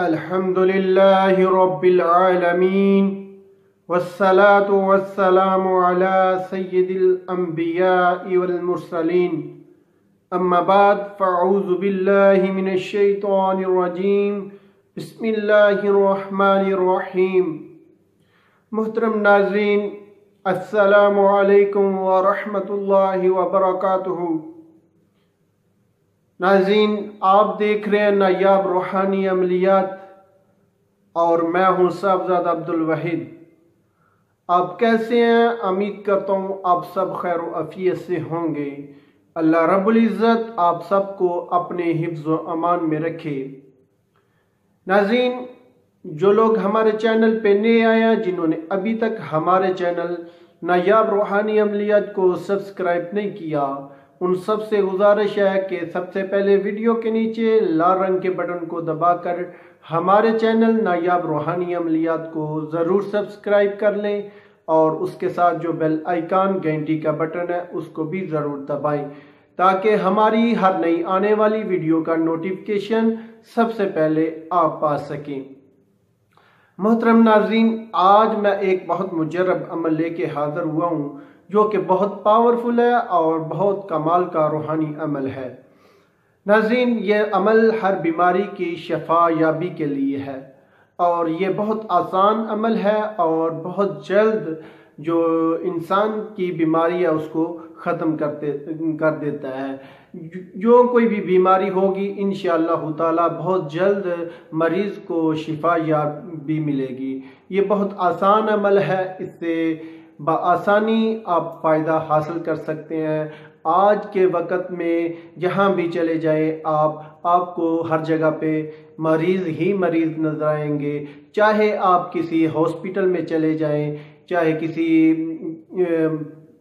الحمد لله رب العالمين والصلاة والسلام على سيد الأنبياء والمرسلين أما بعد فأعوذ بالله من الشيطان الرجيم بسم الله الرحمن الرحيم. محترم ناظرین، السلام علیکم ورحمۃ اللہ وبرکاتہ. ناظرین، آپ دیکھ رہے ہیں نایاب روحانی عملیات اور میں ہوں صاحبزاد عبدالوحید. آپ کیسے ہیں؟ امید کرتا ہوں آپ سب خیر و عافیت سے ہوں گے. اللہ رب العزت آپ سب کو اپنے حفظ و امان میں رکھے. ناظرین، جو لوگ ہمارے چینل پہ نئے آئے ہیں، جنہوں نے ابھی تک ہمارے چینل نایاب روحانی عملیات کو سبسکرائب نہیں کیا، ان سب سے گزارش ہے کہ سب سے پہلے ویڈیو کے نیچے لال رنگ کے بٹن کو دبا کر ہمارے چینل نایاب روحانی عملیات کو ضرور سبسکرائب کر لیں، اور اس کے ساتھ جو بیل آئیکن گھنٹی کا بٹن ہے اس کو بھی ضرور دبائیں تاکہ ہماری ہر نئی آنے والی ویڈیو کا نوٹیفیکیشن سب سے پہلے آپ پا سکیں. محترم ناظرین، آج میں ایک بہت مجرب عمل لے کے حاضر ہوا ہوں جو کہ بہت پاورفل ہے اور بہت کمال کا روحانی عمل ہے. ناظرین، یہ عمل ہر بیماری کی شفا یابی کے لیے ہے، اور یہ بہت آسان عمل ہے اور بہت جلد جو انسان کی بیماری ہے اس کو ختم کر دیتا ہے. جو کوئی بھی بیماری ہوگی انشاءاللہ تعالی بہت جلد مریض کو شفا یابی ملے گی. یہ بہت آسان عمل ہے، اس سے بآسانی آپ فائدہ حاصل کر سکتے ہیں. آج کے وقت میں جہاں بھی چلے جائیں آپ کو ہر جگہ پہ مریض ہی مریض نظر آئیں گے. چاہے آپ کسی ہاسپٹل میں چلے جائیں، چاہے کسی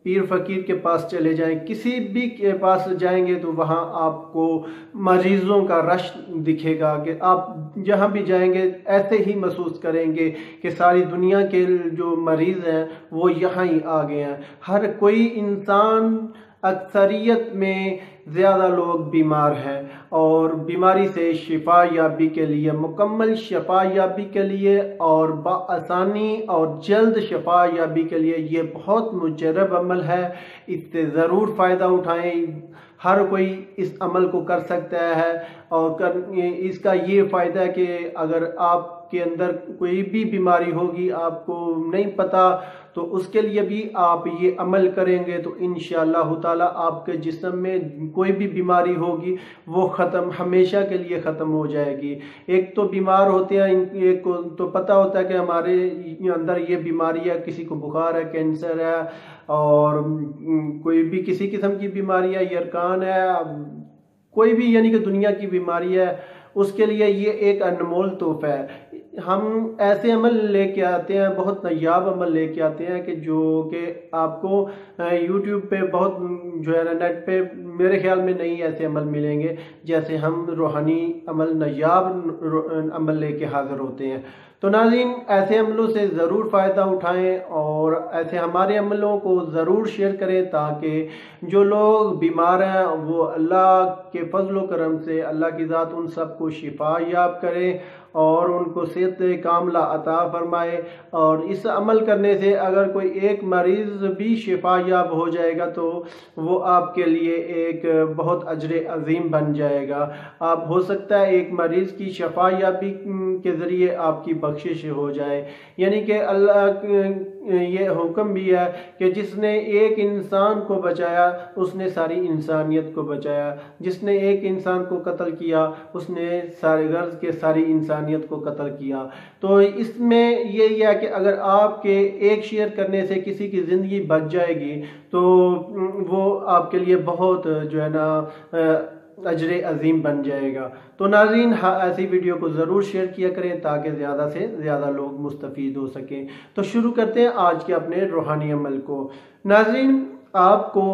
پیر فقیر کے پاس چلے جائیں، کسی بھی کے پاس جائیں گے تو وہاں آپ کو مریضوں کا رش دکھے گا کہ آپ جہاں بھی جائیں گے ایسے ہی محسوس کریں گے کہ ساری دنیا کے جو مریض ہیں وہ یہاں ہی آ گئے ہیں. ہر کوئی انسان، اکثریت میں زیادہ لوگ بیمار ہیں، اور بیماری سے شفا یابی کے لیے، مکمل شفا یابی کے لیے اور بآسانی اور جلد شفا یابی کے لیے یہ بہت مجرب عمل ہے. اس سے ضرور فائدہ اٹھائیں. ہر کوئی اس عمل کو کر سکتا ہے، اور اس کا یہ فائدہ ہے کہ اگر آپ کے اندر کوئی بھی بیماری ہوگی، آپ کو نہیں پتہ، تو اس کے لیے بھی آپ یہ عمل کریں گے تو انشاءاللہ تعالی آپ کے جسم میں کوئی بھی بیماری ہوگی وہ ہمیشہ کے لیے ختم ہو جائے گی. ایک تو بیمار ہوتے ہیں، ایک کو تو پتہ ہوتا ہے کہ ہمارے اندر یہ بیماری ہے، کسی کو بخار ہے، کینسر ہے، اور کوئی بھی کسی قسم کی بیماری ہے، یرکان ہے، کوئی بھی یعنی کہ دنیا کی بیماری ہے. اس کے لیے یہ ایک انمول تحفہ ہے. ہم ایسے عمل لے کے آتے ہیں، بہت نایاب عمل لے کے آتے ہیں کہ جو کہ آپ کو یوٹیوب پہ بہت جو ہے نا نیٹ پہ میرے خیال میں نہیں ایسے عمل ملیں گے جیسے ہم روحانی عمل، نایاب عمل لے کے حاضر ہوتے ہیں. تو ناظرین، ایسے عملوں سے ضرور فائدہ اٹھائیں اور ایسے ہمارے عملوں کو ضرور شیئر کریں تاکہ جو لوگ بیمار ہیں وہ اللہ کے فضل و کرم سے اللہ کی ذات ان سب کو شفا یاب کرے اور ان کو صحت کاملہ عطا فرمائے. اور اس عمل کرنے سے اگر کوئی ایک مریض بھی شفا یاب ہو جائے گا تو وہ آپ کے لیے ایک بہت اجر عظیم بن جائے گا. آپ ہو سکتا ہے ایک مریض کی شفا یابی کے ذریعے آپ کی بخشش ہو جائے. یعنی کہ اللہ یہ حکم بھی ہے کہ جس نے ایک انسان کو بچایا اس نے ساری انسانیت کو بچایا، جس نے ایک انسان کو قتل کیا اس نے سارے غرض کے ساری انسانیت کو قتل کیا. تو اس میں یہ ہے کہ اگر آپ کے ایک شیئر کرنے سے کسی کی زندگی بچ جائے گی تو وہ آپ کے لیے بہت جو ہے نا اجر عظیم بن جائے گا. تو ناظرین، ایسی ویڈیو کو ضرور شیئر کیا کریں تاکہ زیادہ سے زیادہ لوگ مستفید ہو سکیں. تو شروع کرتے ہیں آج کے اپنے روحانی عمل کو. ناظرین، آپ کو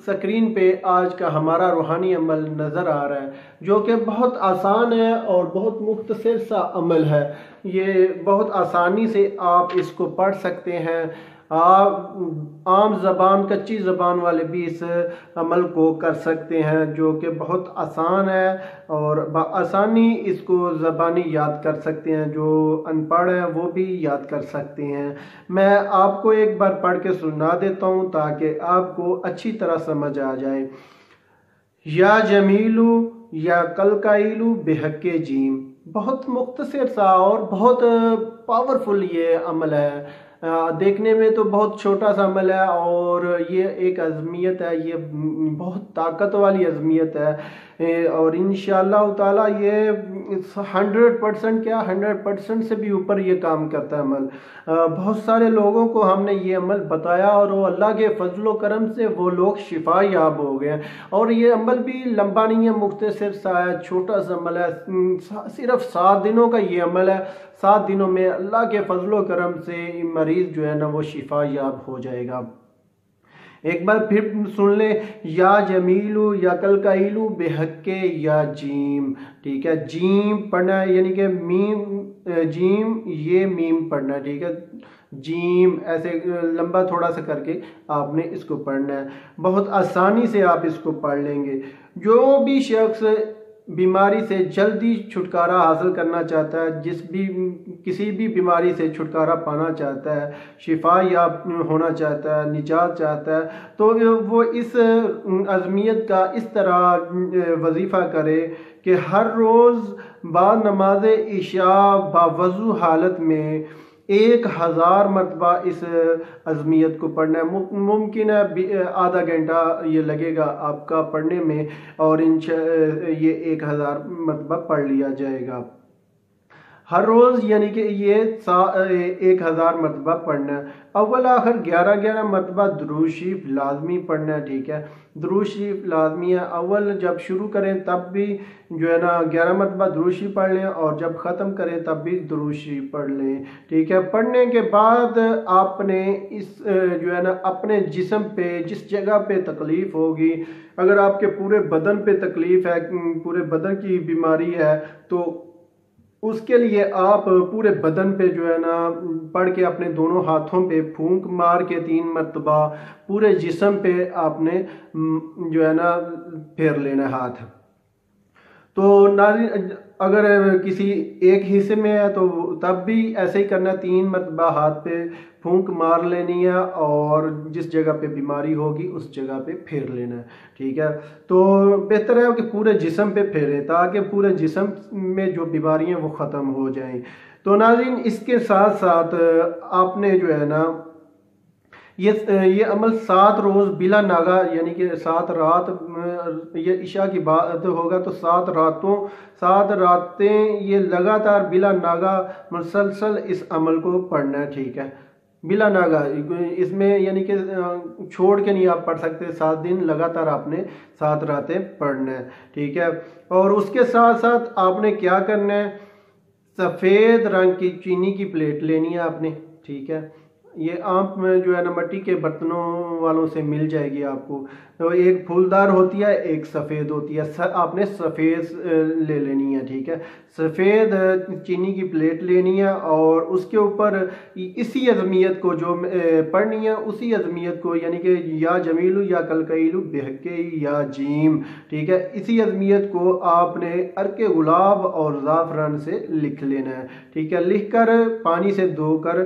سکرین پہ آج کا ہمارا روحانی عمل نظر آ رہا ہے جو کہ بہت آسان ہے اور بہت مختصر سا عمل ہے. یہ بہت آسانی سے آپ اس کو پڑھ سکتے ہیں عام زبان کچی زبان والے بھی اس عمل کو کر سکتے ہیں، جو کہ بہت آسان ہے اور بآسانی اس کو زبانی یاد کر سکتے ہیں، جو ان پڑھ ہیں وہ بھی یاد کر سکتے ہیں۔ میں آپ کو ایک بار پڑھ کے سنا دیتا ہوں تاکہ آپ کو اچھی طرح سمجھ آ جائے۔ یا جمیلو یا کلکائلو بحق جیم، بہت مختصر سا اور بہت پاورفل یہ عمل ہے، دیکھنے میں تو بہت چھوٹا سا عمل ہے اور یہ ایک عظمیت ہے، یہ بہت طاقت والی عظمیت ہے اور انشاءاللہ تعالیٰ یہ 100% کیا 100% سے بھی اوپر یہ کام کرتا ہے عمل۔ بہت سارے لوگوں کو ہم نے یہ عمل بتایا اور وہ اللہ کے فضل و کرم سے وہ لوگ شفا یاب ہو گئے ہیں، اور یہ عمل بھی لمبا نہیں ہے، مختصر سا ہے، چھوٹا سا عمل ہے، صرف 7 دنوں کا یہ عمل ہے۔ 7 دنوں میں اللہ کے فضل و کرم سے مریض جو ہے نا وہ شفا یاب ہو جائے گا۔ ایک بار پھر سن لیں، یا جمیلو یا کلکائلو بحق یا جیم، ٹھیک ہے، جیم پڑھنا ہے، یعنی کہ جیم یہ میم پڑھنا ہے، ٹھیک ہے، جیم ایسے لمبا تھوڑا سا کر کے آپ نے اس کو پڑھنا ہے، بہت آسانی سے آپ اس کو پڑھ لیں گے۔ جو بھی شخص بیماری سے جلدی چھٹکارا حاصل کرنا چاہتا ہے، کسی بھی بیماری سے چھٹکارا پانا چاہتا ہے، شفا یاب ہونا چاہتا ہے، نجات چاہتا ہے، تو وہ اس عظمیت کا اس طرح وظیفہ کرے کہ ہر روز بعد نماز عشاء باوضو حالت میں 1000 مرتبہ اس عظمیت کو پڑھنا ہے۔ ممکن ہے آدھا گھنٹہ یہ لگے گا آپ کا پڑھنے میں، اور یہ 1000 مرتبہ پڑھ لیا جائے گا ہر روز، یعنی کہ یہ 1000 مرتبہ پڑھنا ہے۔ اول آخر 11 مرتبہ درود شریف لازمی پڑھنا ہے، ٹھیک ہے، درود شریف لازمی ہے۔ اول جب شروع کریں تب بھی جو ہے نا 11 مرتبہ درود شریف پڑھ لیں، اور جب ختم کریں تب بھی درود شریف پڑھ لیں، ٹھیک ہے۔ پڑھنے کے بعد آپ نے اس جو ہے نا اپنے جسم پہ جس جگہ پہ تکلیف ہوگی، اگر آپ کے پورے بدن پہ تکلیف ہے، پورے بدن کی بیماری ہے، تو اس کے لیے آپ پورے بدن پہ جو ہے نا پڑھ کے اپنے دونوں ہاتھوں پہ پھونک مار کے 3 مرتبہ پورے جسم پہ آپ نے جو ہے نا پھیر لینا ہاتھ۔ تو ناظرین، اگر کسی ایک حصے میں ہے تو تب بھی ایسے ہی کرنا، 3 مرتبہ ہاتھ پہ پھونک مار لینی ہے اور جس جگہ پہ بیماری ہوگی اس جگہ پہ پھیر لینا ہے، ٹھیک ہے۔ تو بہتر ہے کہ پورے جسم پہ پھیریں تاکہ پورے جسم میں جو بیماریاں وہ ختم ہو جائیں۔ تو ناظرین، اس کے ساتھ ساتھ آپ نے جو ہے نا یہ عمل 7 روز بلا ناغہ، یعنی کہ 7 رات، یہ عشاء کی بات ہوگا تو 7 راتیں یہ لگاتار بلا ناغہ مسلسل اس عمل کو پڑھنا ہے، ٹھیک ہے، بلا ناغہ، اس میں یعنی کہ چھوڑ کے نہیں آپ پڑھ سکتے، 7 دن لگاتار آپ نے 7 راتیں پڑھنا ہے، ٹھیک ہے۔ اور اس کے ساتھ ساتھ آپ نے کیا کرنا ہے، سفید رنگ کی چینی کی پلیٹ لینی ہے آپ نے، ٹھیک ہے، یہ عام جو ہے نا مٹی کے برتنوں والوں سے مل جائے گی آپ کو، تو ایک پھولدار ہوتی ہے، ایک سفید ہوتی ہے، آپ نے سفید لے لینی ہے، ٹھیک ہے، سفید چینی کی پلیٹ لینی ہے، اور اس کے اوپر اسی عظمیت کو جو پڑھنی ہے، اسی عظمیت کو، یعنی کہ یا جمیلو یا کلکائلو بحق یا جیم، ٹھیک ہے، اسی عظمیت کو آپ نے عرق گلاب اور زعفران سے لکھ لینا ہے، ٹھیک ہے، لکھ کر پانی سے دھو کر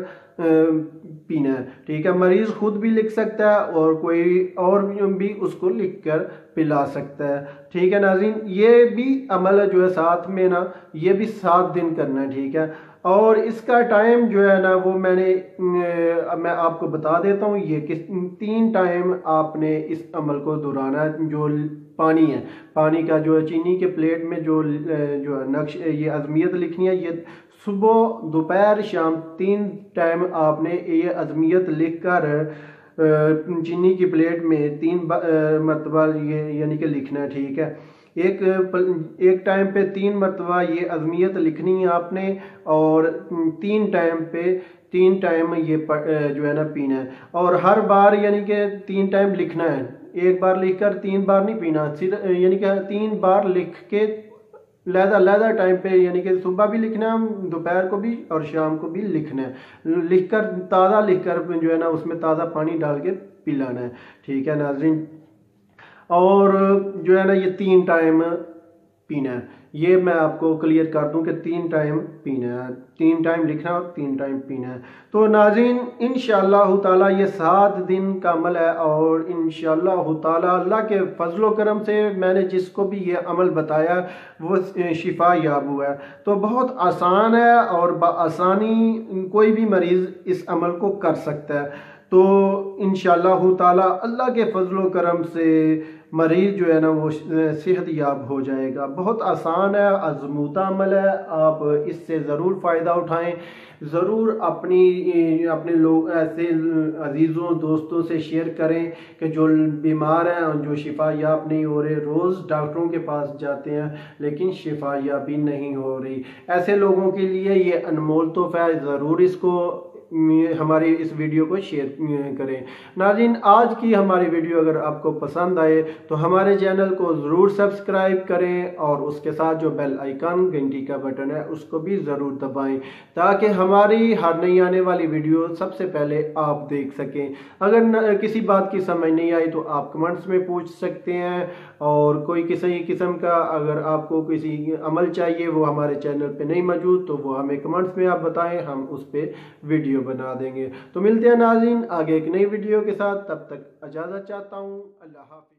پینا ہے، ٹھیک ہے، مریض خود بھی لکھ سکتا ہے اور کوئی اور بھی اس کو لکھ کر پلا سکتا ہے، ٹھیک ہے ناظرین۔ یہ بھی عمل جو ہے ساتھ میں نا یہ بھی 7 دن کرنا ہے، ٹھیک ہے، اور اس کا ٹائم جو ہے نا وہ میں آپ کو بتا دیتا ہوں، یہ کہ 3 ٹائم آپ نے اس عمل کو دہرانا ہے۔ جو پانی ہے، پانی کا جو ہے چینی کے پلیٹ میں جو نقش یہ عظمیت لکھنی ہے، یہ صبح دوپہر شام 3 ٹائم آپ نے یہ عظمیت لکھ کر چینی کی پلیٹ میں 3 مرتبہ یہ یعنی کہ لکھنا ہے، ٹھیک ہے، ایک ٹائم پہ 3 مرتبہ یہ عظمیت لکھنی ہے آپ نے، اور 3 ٹائم پہ 3 ٹائم یہ جو ہے نا پینا ہے، اور ہر بار یعنی کہ 3 ٹائم لکھنا ہے، ایک بار لکھ کر 3 بار نہیں پینا، یعنی کہ 3 بار لکھ کے علیحدہ ٹائم پہ، یعنی کہ صبح بھی لکھنا ہے، دوپہر کو بھی اور شام کو بھی لکھنا ہے، لکھ کر تازہ لکھ کر جو ہے نا اس میں تازہ پانی ڈال کے پلانا ہے، ٹھیک ہے ناظرین۔ اور جو ہے نا یہ 3 ٹائم پینا ہے، یہ میں آپ کو کلیئر کر دوں کہ 3 ٹائم پینا ہے، 3 ٹائم لکھنا ہے اور 3 ٹائم پینا ہے۔ تو ناظرین انشاءاللہ تعالی یہ 7 دن کا عمل ہے، اور انشاءاللہ تعالی اللہ کے فضل و کرم سے میں نے جس کو بھی یہ عمل بتایا وہ شفا یاب ہوا ہے۔ تو بہت آسان ہے اور بآسانی کوئی بھی مریض اس عمل کو کر سکتا ہے۔ تو انشاءاللہ تعالی اللہ کے فضل و کرم سے مریض جو ہے نا وہ صحت یاب ہو جائے گا۔ بہت آسان ہے، آزمودہ عمل ہے، آپ اس سے ضرور فائدہ اٹھائیں، ضرور اپنے لوگ ایسے عزیزوں دوستوں سے شیئر کریں کہ جو بیمار ہیں اور جو شفا یاب نہیں ہو رہے، روز ڈاکٹروں کے پاس جاتے ہیں لیکن شفا یابی نہیں ہو رہی، ایسے لوگوں کے لیے یہ انمول تحفہ ہے، ضرور اس کو ہماری اس ویڈیو کو شیئر کریں۔ ناظرین آج کی ہماری ویڈیو اگر آپ کو پسند آئے تو ہمارے چینل کو ضرور سبسکرائب کریں، اور اس کے ساتھ جو بیل آئیکن گھنٹی کا بٹن ہے اس کو بھی ضرور دبائیں تاکہ ہماری ہر نئی آنے والی ویڈیو سب سے پہلے آپ دیکھ سکیں۔ اگر کسی بات کی سمجھ نہیں آئی تو آپ کمنٹس میں پوچھ سکتے ہیں، اور کوئی کسی قسم کا اگر آپ کو کسی عمل چاہیے وہ ہمارے چینل پہ نہیں موجود تو وہ ہمیں کمنٹس میں آپ بتائیں، ہم اس پہ ویڈیو بنا دیں گے۔ تو ملتے ہیں ناظرین آگے ایک نئی ویڈیو کے ساتھ، تب تک اجازت چاہتا ہوں، اللہ حافظ۔